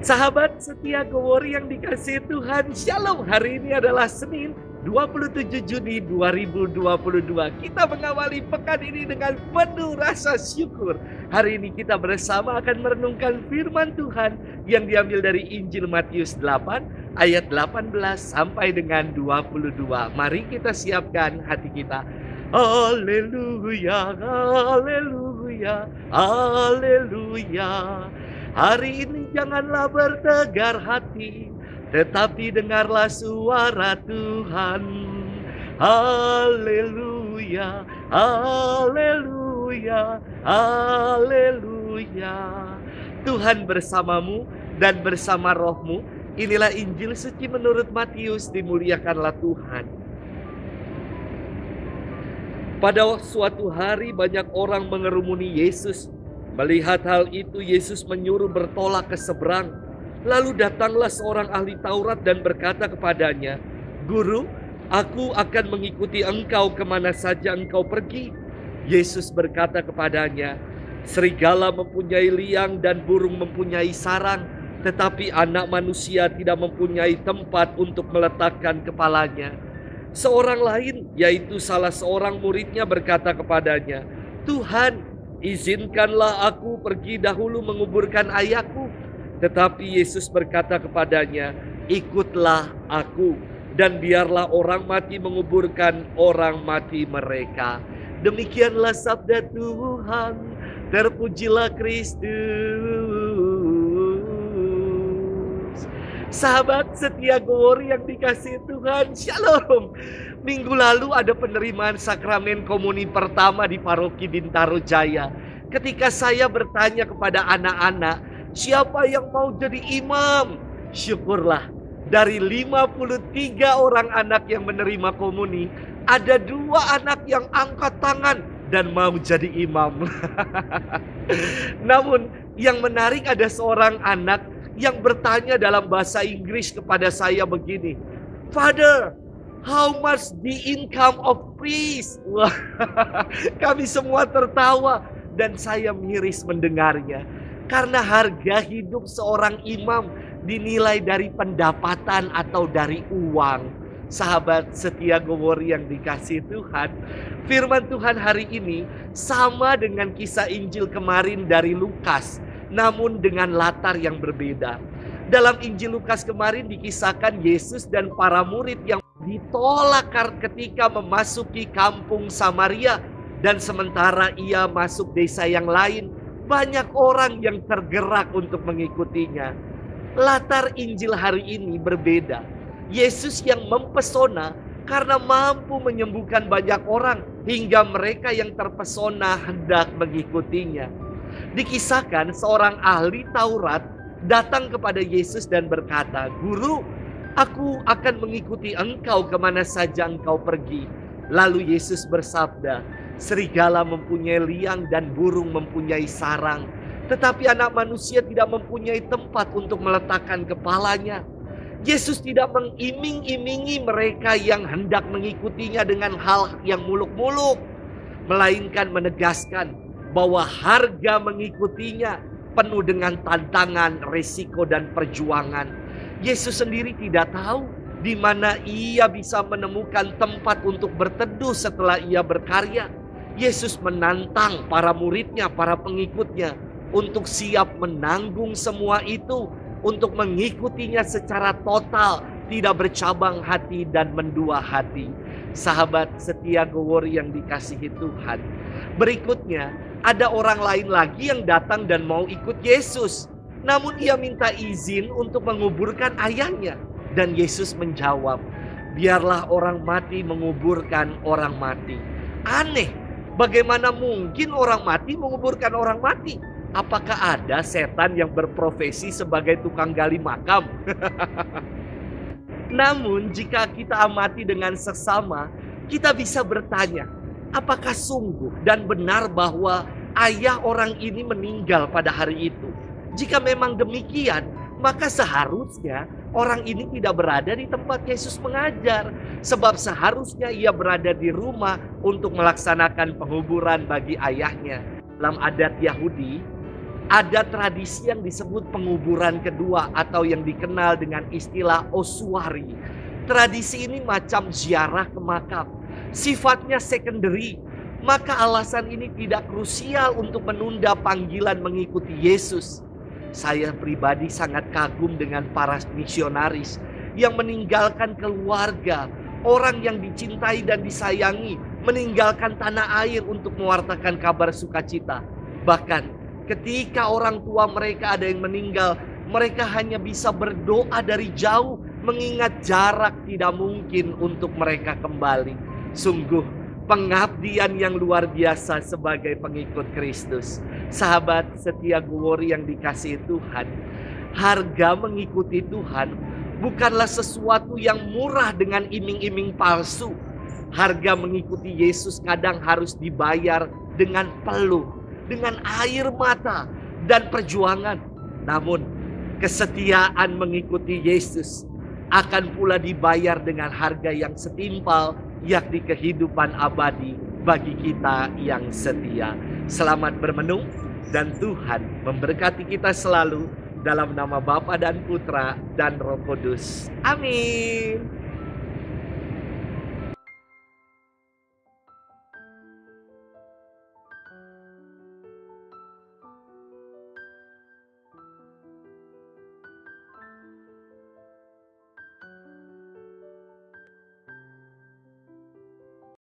Sahabat setia Gowori yang dikasihi Tuhan, Shalom. Hari ini adalah Senin 27 Juni 2022. Kita mengawali pekan ini dengan penuh rasa syukur. Hari ini kita bersama akan merenungkan firman Tuhan yang diambil dari Injil Matius 8 ayat 18 sampai dengan 22. Mari kita siapkan hati kita. Haleluya, haleluya, haleluya. Hari ini janganlah bertegar hati, tetapi dengarlah suara Tuhan. Haleluya, haleluya, haleluya. Tuhan bersamamu dan bersama rohmu. Inilah Injil suci menurut Matius, dimuliakanlah Tuhan. Pada suatu hari banyak orang mengerumuni Yesus. Melihat hal itu, Yesus menyuruh bertolak ke seberang. Lalu datanglah seorang ahli Taurat dan berkata kepadanya, "Guru, aku akan mengikuti engkau kemana saja engkau pergi." Yesus berkata kepadanya, "Serigala mempunyai liang dan burung mempunyai sarang, tetapi anak manusia tidak mempunyai tempat untuk meletakkan kepalanya." Seorang lain, yaitu salah seorang muridnya, berkata kepadanya, "Tuhan, izinkanlah aku pergi dahulu menguburkan ayahku." Tetapi Yesus berkata kepadanya, "Ikutlah aku, dan biarlah orang mati menguburkan orang mati mereka." Demikianlah sabda Tuhan. Terpujilah Kristus. Sahabat setia Gowori yang dikasihi Tuhan, Shalom. Minggu lalu ada penerimaan sakramen komuni pertama di Paroki Bintaro Jaya. Ketika saya bertanya kepada anak-anak, siapa yang mau jadi imam? Syukurlah, dari 53 orang anak yang menerima komuni, ada 2 anak yang angkat tangan dan mau jadi imam. Namun yang menarik, ada seorang anak yang bertanya dalam bahasa Inggris kepada saya begini, "Father, how much the income of priest?" Wah, kami semua tertawa dan saya miris mendengarnya. Karena harga hidup seorang imam dinilai dari pendapatan atau dari uang. Sahabat setia Gowori yang dikasihi Tuhan, firman Tuhan hari ini sama dengan kisah Injil kemarin dari Lukas, namun dengan latar yang berbeda. Dalam Injil Lukas kemarin dikisahkan Yesus dan para murid yang ditolak ketika memasuki kampung Samaria, dan sementara ia masuk desa yang lain, banyak orang yang tergerak untuk mengikutinya. Latar Injil hari ini berbeda. Yesus yang mempesona karena mampu menyembuhkan banyak orang, hingga mereka yang terpesona hendak mengikutinya. Dikisahkan seorang ahli Taurat datang kepada Yesus dan berkata, "Guru, aku akan mengikuti engkau kemana saja engkau pergi." Lalu Yesus bersabda, "Serigala mempunyai liang dan burung mempunyai sarang, tetapi anak manusia tidak mempunyai tempat untuk meletakkan kepalanya." Yesus tidak mengiming-imingi mereka yang hendak mengikutinya dengan hal yang muluk-muluk, melainkan menegaskan bahwa harga mengikutinya penuh dengan tantangan, resiko, dan perjuangan. Yesus sendiri tidak tahu di mana ia bisa menemukan tempat untuk berteduh setelah ia berkarya. Yesus menantang para muridnya, para pengikutnya, untuk siap menanggung semua itu, untuk mengikutinya secara total, tidak bercabang hati dan mendua hati. Sahabat setia Gowori yang dikasihi Tuhan, berikutnya ada orang lain lagi yang datang dan mau ikut Yesus. Namun ia minta izin untuk menguburkan ayahnya. Dan Yesus menjawab, "Biarlah orang mati menguburkan orang mati." Aneh, bagaimana mungkin orang mati menguburkan orang mati? Apakah ada setan yang berprofesi sebagai tukang gali makam? Namun jika kita amati dengan seksama, kita bisa bertanya, apakah sungguh dan benar bahwa ayah orang ini meninggal pada hari itu? Jika memang demikian, maka seharusnya orang ini tidak berada di tempat Yesus mengajar. Sebab seharusnya ia berada di rumah untuk melaksanakan penguburan bagi ayahnya. Dalam adat Yahudi, Ada tradisi yang disebut penguburan kedua atau yang dikenal dengan istilah ossuary. Tradisi ini macam ziarah ke makam, sifatnya secondary. Maka alasan ini tidak krusial untuk menunda panggilan mengikuti Yesus. Saya pribadi sangat kagum dengan para misionaris yang meninggalkan keluarga, orang yang dicintai dan disayangi, meninggalkan tanah air untuk mewartakan kabar sukacita. Bahkan ketika orang tua mereka ada yang meninggal, mereka hanya bisa berdoa dari jauh, mengingat jarak tidak mungkin untuk mereka kembali. Sungguh pengabdian yang luar biasa sebagai pengikut Kristus. Sahabat setia Guwori yang dikasihi Tuhan, harga mengikuti Tuhan bukanlah sesuatu yang murah dengan iming-iming palsu. Harga mengikuti Yesus kadang harus dibayar dengan peluh, dengan air mata dan perjuangan. Namun kesetiaan mengikuti Yesus akan pula dibayar dengan harga yang setimpal, yakni kehidupan abadi bagi kita yang setia. Selamat bermenung dan Tuhan memberkati kita selalu dalam nama Bapa dan Putra dan Roh Kudus. Amin.